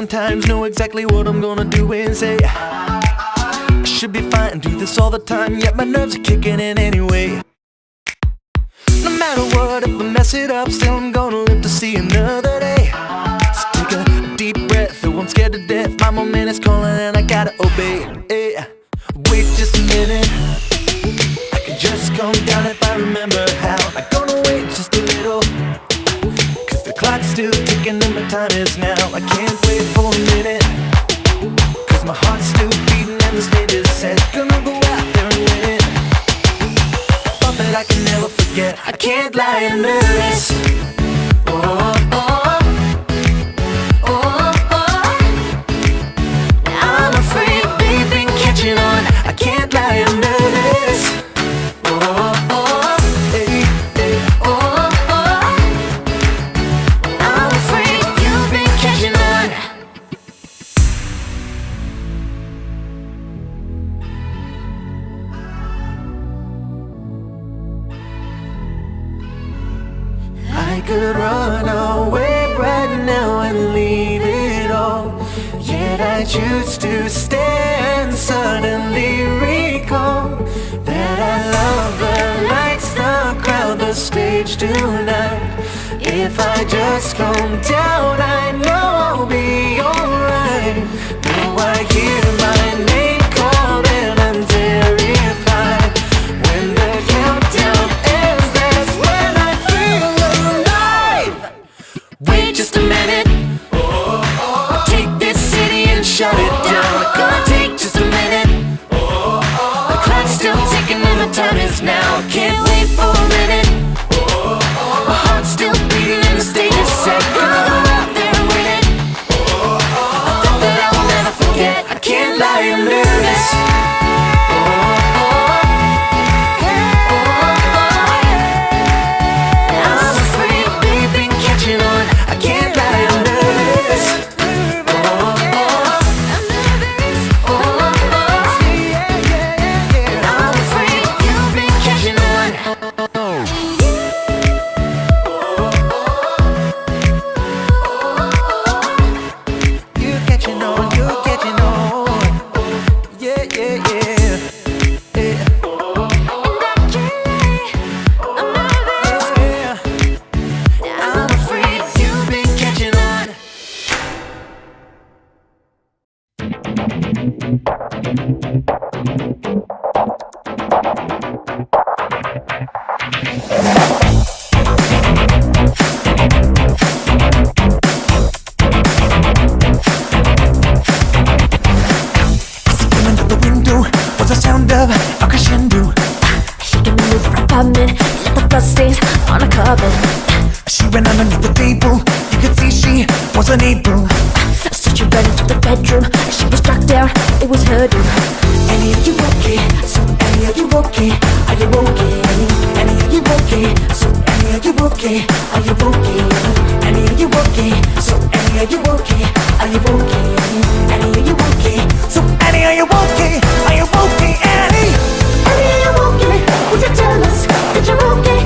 Times know exactly what I'm gonna do and say. I should be fine, do this all the time, yet my nerves are kicking in anyway. No matter what, if I mess it up, still I'm gonna live to see another day. So take a deep breath, though I'm scared to death. My moment is calling and I gotta obey. Hey, wait just a minute, I can just calm down if I remember how. I'm gonna wait just a little, cause the clock's still ticking and my time is now. I can't wait for a minute, cause my heart's still beating and the stage is set. Gonna go out there and win it, thought that I can never forget. I can't lie, I'm nervous. Oh, oh, oh, oh. I'm afraid they've been catching on. I can't lie, I'm nervous. Oh, oh, hey, hey, oh, oh. I'm afraid you've been catching on. I could run away right now and leave it all, yet I choose to stay and suddenly recall that I love the lights, the crowd, the stage tonight. If I just calm down, I know I'll be alright. Though I hear my name called and I'm terrified. When the countdown ends, that's when I feel trouble. She ran underneath the table. You could see she wasn't able. So she ran into the bedroom. She was struck down, it was her doom. Annie, are you okay? So Annie, are you okay? Are you okay? Annie, are you okay? So Annie, are you okay? Are you okay? Annie, are you okay? So Annie, are you okay? Are you okay? Annie, are you okay? So Annie, are you okay? Are you okay, Annie? Annie, are you okay? Would you tell us that you're okay?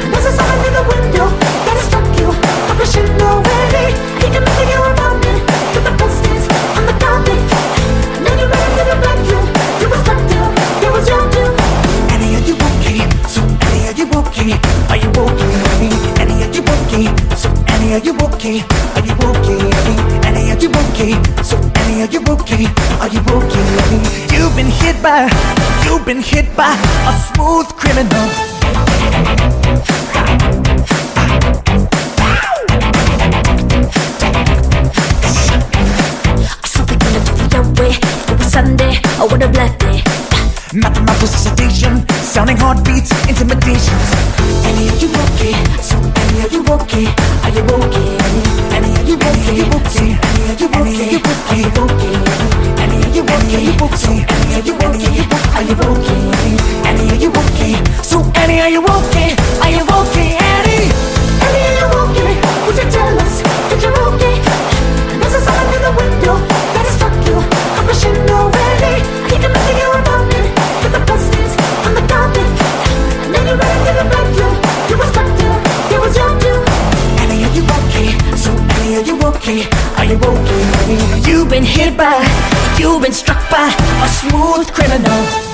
There's a sign in the window that has struck you. A vision already. He can make you around it. With the posters on the carpet. And then you ran into the bedroom. You were struck down. It was your doom. Annie, are you okay? So Annie, are you okay? Are you okay? Annie, are you okay? So Annie, are you okay? Are you okay? Annie, are you okay? So Annie, are you okay? Are you okay? You've been hit by a smooth criminal. Something gonna do it your way. It was Sunday, oh what a black day. Mathematical sedation, sounding heartbeats, intimidations. Annie, are you okay? So Annie, are you okay? Are you okay? Annie, are you okay? Annie, are you okay? Are you okay? Annie, are you okay? So Annie, are you okay? Are you okay? Annie, are you okay? So Annie, are you okay? Are you okay, Annie? Annie, are you okay? Would you tell us that you're okay? There's a sign in the window that has struck you. A vision already. He can make you around it. With the posters on the carpet. And then you ran into the bedroom. You were struck down. It was your doom. Annie, are you okay? So Annie, are you okay? Are you okay? You've been struck by a smooth criminal.